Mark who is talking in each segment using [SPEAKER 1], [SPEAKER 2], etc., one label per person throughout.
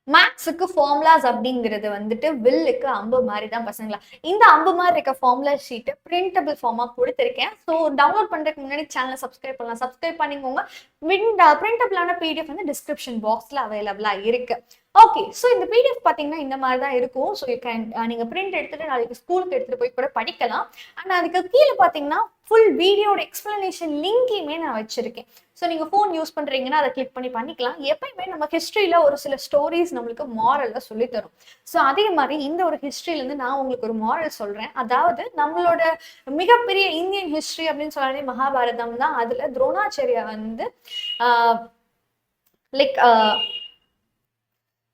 [SPEAKER 1] மேக்ஸுக்கு formulas அப்படிங்கிறது வந்துட்டு வில்லுக்கு அம்பு மாதிரி தான் பசங்களா. இந்த அம்பு மாதிரி இருக்க ஃபார்முலா ஷீட்டை பிரிண்டபிள் ஃபார்மா கொடுத்துருக்கேன். ஸோ டவுன்லோட் பண்றதுக்கு முன்னாடி சேனலை சப்ஸ்கிரைப் பண்ணலாம். சப்ஸ்கிரைப் பண்ணிக்கோங்க. பிரிண்டபிளான பிடிஎஃப் வந்து டிஸ்கிரிப்ஷன் பாக்ஸ்ல அவைலபிளா இருக்கு. ஓகே, ஸோ இந்த பிடிஎஃப் பார்த்தீங்கன்னா இந்த மாதிரி தான் இருக்கும். ஸோ யூ கேன் நீங்கள் பிரிண்ட் எடுத்துட்டு நாளைக்கு ஸ்கூலுக்கு எடுத்துட்டு போய் கூட படிக்கலாம். அண்ட் அதுக்கு கீழே பார்த்தீங்கன்னா ஃபுல் வீடியோட எக்ஸ்பிளனேஷன் லிங்கையுமே நான் வச்சிருக்கேன். ஸோ நீங்கள் ஃபோன் யூஸ் பண்ணுறீங்கன்னா அதை கிளிக் பண்ணி பண்ணிக்கலாம். எப்பயுமே நம்ம ஹிஸ்ட்ரியில் ஒரு சில ஸ்டோரிஸ் நம்மளுக்கு மாரலில் சொல்லித்தரும். ஸோ அதே மாதிரி இந்த ஒரு ஹிஸ்ட்ரியிலேருந்து நான் உங்களுக்கு ஒரு மாரல் சொல்கிறேன். அதாவது நம்மளோட மிகப்பெரிய இந்தியன் ஹிஸ்ட்ரி அப்படின்னு சொன்னாலே மகாபாரதம் தான். அதில் துரோணாச்சாரியா வந்து லைக்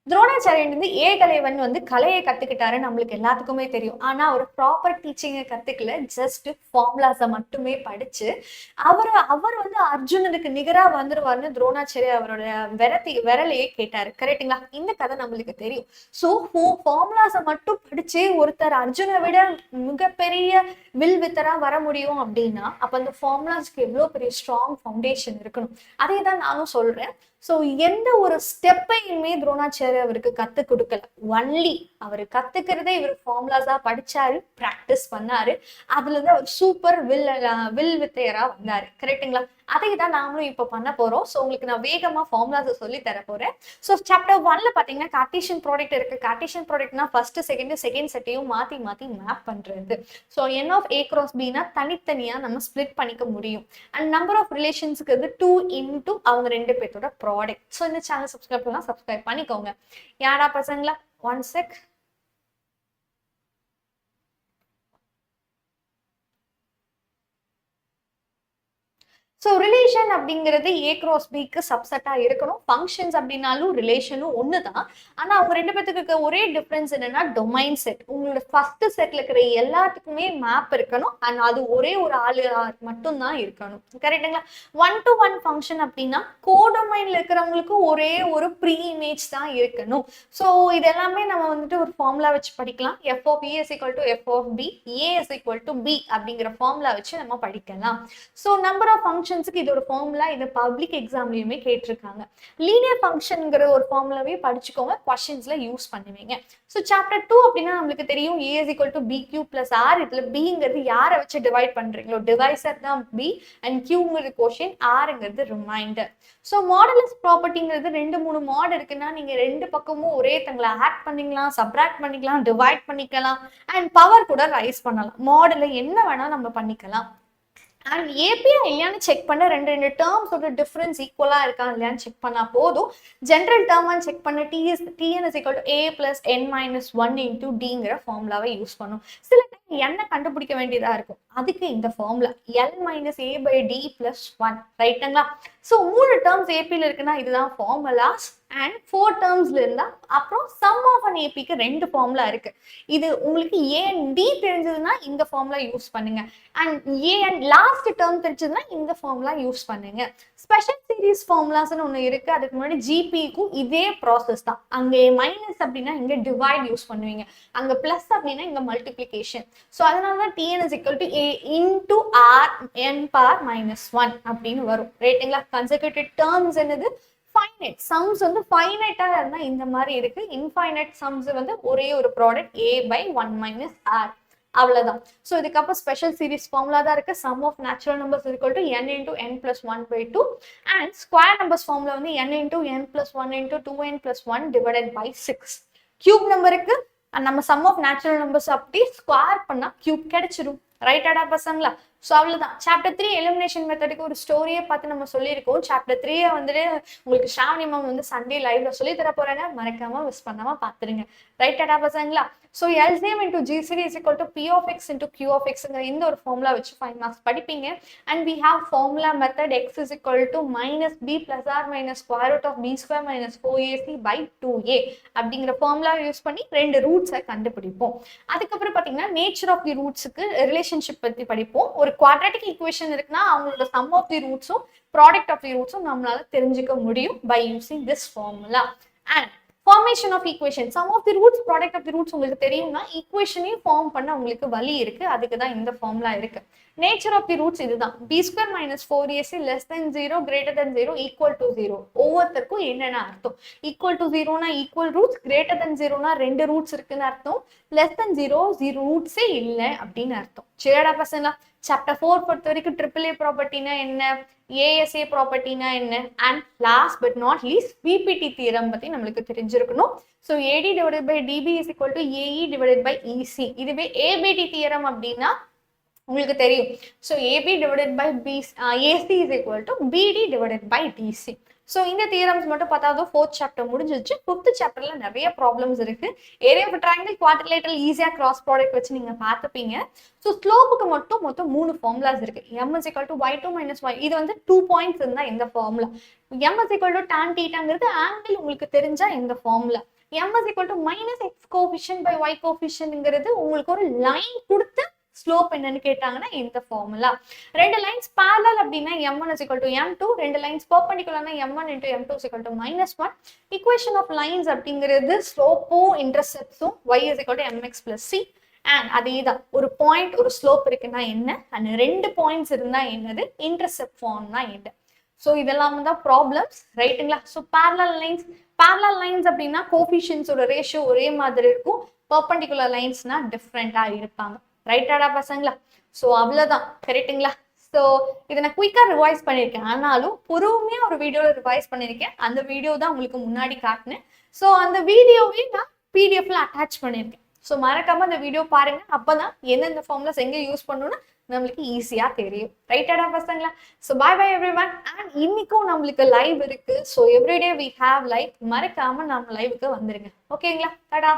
[SPEAKER 1] துரோணாச்சாரியன் வந்து ஏகலைவன் வந்து கலையை கத்துக்கிட்டாரு, நம்மளுக்கு எல்லாத்துக்குமே தெரியும். ஆனா ஒரு ப்ராப்பர் டீச்சிங்கை கத்துக்கல, ஜஸ்ட் ஃபார்முலாஸை மட்டுமே படிச்சு அவர் வந்து அர்ஜுனனுக்கு நிகரா வந்துருவாருன்னு துரோணாச்சாரிய அவரோட விரலையே கேட்டாரு. கரெக்டுங்களா? இந்த கதை நம்மளுக்கு தெரியும். ஸோ ஃபார்முலாஸை மட்டும் படிச்சு ஒருத்தர் அர்ஜுனை விட மிகப்பெரிய வில் வித்தரா வர முடியும் அப்படின்னா அப்ப அந்த ஃபார்முலாஸ்க்கு எவ்வளவு பெரிய ஸ்ட்ராங் ஃபவுண்டேஷன் இருக்கணும். அதே தான் நானும் சொல்றேன். ஸோ எந்த ஒரு ஸ்டெப்பையுமே துரோணாச்சாரிய அவருக்கு கத்து கொடுக்கல. ஒன்லி அவர் கத்துக்கிறதே இவர் ஃபார்முலாஸா படிச்சாரு, பிராக்டிஸ் பண்ணாரு. அதுல இருந்து அவர் சூப்பர் வில் வித்தையரா வந்தாரு. கரெக்டுங்களா? அதை தான் நாமளும் இப்போ பண்ண போறோம். ஸோ உங்களுக்கு நான் வேகமா ஃபார்முலாஸை சொல்லி தர போறேன். ஸோ சாப்டர் 1ல பாத்தீங்கன்னா கார்ட்டீசியன் ப்ராடக்ட் இருக்கு. கார்ட்டீசியன் ப்ராடக்ட்னா ஃபர்ஸ்ட் செகண்ட் செட்டையும் மாத்தி மேப் பண்றது. So n of a cross b னா தனித்தனியா நம்ம ஸ்பிளிட் பண்ணிக்க முடியும். அண்ட் நம்பர் ஆஃப் ரிலேஷன்ஸ்க்கு இது 2 into அவங்க ரெண்டு பேர்த்தோட ப்ராடக்ட். ஸோ இந்த சேனல் சப்ஸ்கிரைப் பண்ணலாம், சப்ஸ்கிரைப் பண்ணிக்கோங்க. யாரா பசங்களா? 1 sec. ஸோ ரிலேஷன் அப்படிங்கிறது ஏ கிராஸ் பிக்கு சப்செட்டா இருக்கணும். ஃபங்க்ஷன்ஸ் அப்படின்னாலும் ரிலேஷனும் ஒன்று தான். ஆனால் அவங்க ரெண்டு பேத்துக்கு இருக்க ஒரே டிஃப்ரென்ஸ் என்னன்னா டொமைன் செட். உங்களோட ஃபர்ஸ்ட் செட்ல இருக்கிற எல்லாத்துக்குமே மேப் இருக்கணும். அண்ட் அது ஒரே ஒரு ஆளு மட்டும் தான் இருக்கணும். கரெக்டுங்களா? 1-to-1 ஃபங்க்ஷன் அப்படின்னா கோடொமைன்ல இருக்கிறவங்களுக்கு ஒரே ஒரு ப்ரீ இமேஜ் தான் இருக்கணும். ஸோ இது எல்லாமே நம்ம வந்துட்டு ஒரு ஃபார்முலா வச்சு படிக்கலாம். f of a is equal to f of b, a is equal to b அப்படிங்கிற ஃபார்முலா வச்சு நம்ம படிக்கலாம். ஸோ நம்பர் ஆஃப் ஃபங்க்ஷன் இது ஒரு ஃபார்முலா. இது பப்ளிக் எக்ஸாம்லயுமே கேட்டிருக்காங்க. லீனியர் ஃபங்க்ஷன்ங்கிற ஒரு ஃபார்முலாவே படிச்சுக்கோங்க, क्वेश्चंसல யூஸ் பண்ணுவீங்க. ஸோ சாப்டர் 2 அப்படின்னா நம்மளுக்கு தெரியும் a is equal to bq plus r. இதுல bங்கிறது யாரை வச்சு டிவைட் பண்றீங்களோ டிவைசர் தான் b, அண்ட் qங்கிறது கோஷன், rங்கிறது ரிமைண்டர். ஸோ மாடுலஸ் ப்ராப்பர்ட்டிங்கிறது 2-3 மாட் இருக்குன்னா நீங்க ரெண்டு பக்கமும் ஒரே தங்களை ஆட் பண்ணிக்கலாம், சப்ராக்ட் பண்ணிக்கலாம், டிவைட் பண்ணிக்கலாம், அண்ட் பவர் கூட ரைஸ் பண்ணலாம். மாடுல என்ன வேணா நம்ம பண்ணிக்கலாம். அண்ட் ஏபியா இல்லையான்னு செக் பண்ண ரெண்டு டேர்ம்ஸோட டிஃபரன்ஸ் ஈக்குவலா இருக்கா இல்லையான்னு செக் பண்ணா போதும். ஜென்ரல் டேர்ம் செக் பண்ண tn is equal to a plus n minus 1 into dங்கிற ஃபார்முலாவை யூஸ் பண்ணும். சில டைம் என்ன கண்டுபிடிக்க வேண்டியதா இருக்கும், அதுக்கு இந்த formula l minus a by d plus 1. ரைட்டுங்களா? ஸோ 3 டேர்ம்ஸ் ஏபியில் இருக்குன்னா இதுதான் ஃபார்முலாஸ். அண்ட் 4 டேர்ம்ஸ்ல இருந்தா அப்புறம் சம் ஆஃப் அன் ஏபிக்கு 2 ஃபார்முலா இருக்கு. இது உங்களுக்கு ஏ அண்ட் டி தெரிஞ்சதுன்னா இந்த ஃபார்முலா யூஸ் பண்ணுங்க. And A and last term தெரிஞ்சதுன்னா இந்த ஃபார்முலா யூஸ் பண்ணுங்க. ஸ்பெஷல் சீரிஸ் ஃபார்முலாஸ்னு ஒன்று இருக்கு. அதுக்கு முன்னாடி ஜிபிக்கும் இதே ப்ராசஸ் தான். அங்கே மைனஸ் அப்படின்னா இங்க டிவைட் யூஸ் பண்ணுவீங்க, அங்க பிளஸ் அப்படின்னா இங்க மல்டிபிளிகேஷன். ஸோ அதனால தான் tn is equal to a into r n power minus 1 அப்படின்னு வரும். ரைட்டுங்களா? கன்சர்வேட்டிவ் டேர்ம்ஸ் என்னது? ஃபைனைட் சம்ஸ் வந்து ஃபைனைட்டா இருந்தா இந்த மாதிரி இருக்கு. இன்ஃபைனைட் சம்ஸ் வந்து ஒரே ஒரு product a by 1 minus r. அவ்வளவுதான். ஸோ இதுக்கப்புறம் ஸ்பெஷல் சீரிஸ் ஃபார்முலா தான் இருக்கு. Sum of natural numbers equal to n into n plus 1 by 2 and square numbers formula வந்து n into n plus 1 into 2n plus 1 divided by 6. Cube நம்பருக்கு நம்ம some of natural numbers அப்படி square பண்ணா cube கிடைச்சிடும். ரைட்டாடா பசங்களா? So அவ்வளோதான். Chapter 3 elimination மெத்தடுக்கு ஒரு ஸ்டோரியை பார்த்து நம்ம சொல்லியிருக்கோம். சாப்டர் 3 வந்துட்டு உங்களுக்கு ஷாவனி மேம் வந்து சண்டே லைவ்ல சொல்லி தர போறாங்க. மறக்காம மிஸ் பண்ணாம பாத்துருங்க. ரைட்டாடா பசங்களா? So LCM into GCD is equal to p of x into q of எக்ஸ்ங்கிற இந்த ஒரு ஃபார்முலா வச்சு 5 மார்க்ஸ் படிப்பீங்க. And we have formula method x is equal to minus b plus or minus square root of b square minus 4ac by 2a அப்படிங்கிற formula use பண்ணி 2 ரூட்ஸை கண்டுபிடிப்போம். அதுக்கப்புறம் பார்த்தீங்கன்னா நேச்சர் ஆஃப் தி ரூட்ஸுக்கு ரிலேஷன்ஷிப் பற்றி படிப்போம். ஒரு குவாட்ராட்டிக் ஈக்குவேஷன் இருக்குன்னா அவங்களோட சம் ஆஃப் தி ரூட்ஸும் ப்ராடக்ட் ஆஃப் தி ரூட்ஸும் நம்மளால தெரிஞ்சுக்க முடியும் by using this formula. And formation of equation, sum of the roots product of the roots உங்களுக்கு தெரியும்னா ஈக்குவேஷனையும் ஃபார்ம் பண்ண உங்களுக்கு வழி இருக்கு. அதுக்கு தான் இந்த ஃபார்முலா இருக்கு. நேச்சர் ஆஃப் தி ரூட்ஸ் இதுதான். b² - 4ac less than 0 greater than 0 equal to 0. ஒவ்வொருத்தருக்கும் என்னென்ன அர்த்தம்? equal to 0னா ஈக்குவல் ரூட்ஸ், greater than 0னா 2 ரூட்ஸ் இருக்குன்னு அர்த்தம், less than 0 ரூட்ஸே இல்லை அப்படின்னு அர்த்தம். சரியாடா பசங்களா? சாப்டர் 4 பொறுத்த வரைக்கும் AAA ப்ராப்பர்ட்டினா என்ன, ASA ப்ராப்பர்ட்டினா என்ன, and last but not least BPT theorem பத்தி நம்மளுக்கு தெரிஞ்சிருக்கணும். So AD divided by DB is equal to AE divided by EC. இதுவே ABD தியரம் அப்படின்னா உங்களுக்கு தெரியும். So AB divided by AC is equal to BD divided by DC. So இந்த theorems மட்டும் பார்த்தாதோ 4th chapter முடிஞ்சிச்சு. 5th சாப்டர்ல நிறைய problems இருக்கு. ஏரியா ஆஃப் ட்ரையாங்கிள், குவாட்ரிலேட்டரல் ஈஸியா கிராஸ் ப்ராடக்ட் வச்சு நீங்க பார்த்துப்பீங்க. ஸோ ஸ்லோப்புக்கு மட்டும் மொத்தம் 3 ஃபார்முலாஸ் இருக்கு. M is equal to y2 minus y. இது வந்து 2 பாயிண்ட்ஸ் இருந்தா இந்த formula. M is equal to tan θங்கிறது ஆங்கிள் உங்களுக்கு தெரிஞ்சா இந்த formula. M is equal to minus x coefficient by y coefficientங்கிறது உங்களுக்கு ஒரு லைன் கொடுத்து ஸ்லோப் என்னன்னு கேட்டாங்கன்னா இந்த ஃபார்முலா. 2 லைன்ஸ் parallel அப்படின்னா m1 is equal to m2, 2 lines perpendicularனா m1 into m2 is equal to -1. equation of lines அப்படிங்கிறது ஸ்லோப்பும் இன்டர்செப்ட்ஸும் y is equal to mx plus c. And அதேதான், ஒரு பாயிண்ட் ஒரு ஸ்லோப் இருக்குன்னா என்ன, அண்ட் 2 பாயிண்ட்ஸ் இருந்தா என்னது, இன்டர்செப்ட் ஃபார்ம்னா என்ன. ஸோ இதெல்லாம் தான் ப்ராப்ளம்ஸ், ரைட்டுங்களா? ஸோ parallel lines அப்படின்னா கோஃபிஷியன்ஸோட ரேஷியோ ஒரே மாதிரி இருக்கும், பர்பண்டிகுலர் லைன்ஸ்னா டிஃப்ரெண்டா இருப்பாங்க. ரைட்டாடா பசங்களா? ஸோ அவ்வளோதான், கரெக்டுங்களா? ஸோ இதை நான் குயிக்காக ரிவைஸ் பண்ணியிருக்கேன், ஆனாலும் பொறுமையாக ஒரு வீடியோவில் ரிவைஸ் பண்ணியிருக்கேன். அந்த வீடியோ தான் உங்களுக்கு முன்னாடி காட்டினேன். ஸோ அந்த வீடியோவே நான் பிடிஎஃப்ல அட்டாச் பண்ணியிருக்கேன். ஸோ மறக்காம அந்த வீடியோ பாருங்க, அப்பதான் எந்தெந்த ஃபார்ம்லாஸ் எங்கே யூஸ் பண்ணணும்னு நம்மளுக்கு ஈஸியா தெரியும். ரைட்டாடா பசங்களா? So bye bye everyone. And இன்னைக்கும் நம்மளுக்கு லைவ் இருக்கு. So everyday we have live. மறக்காம நம்ம லைவுக்கு வந்துருங்க. ஓகேங்களா? டாடா.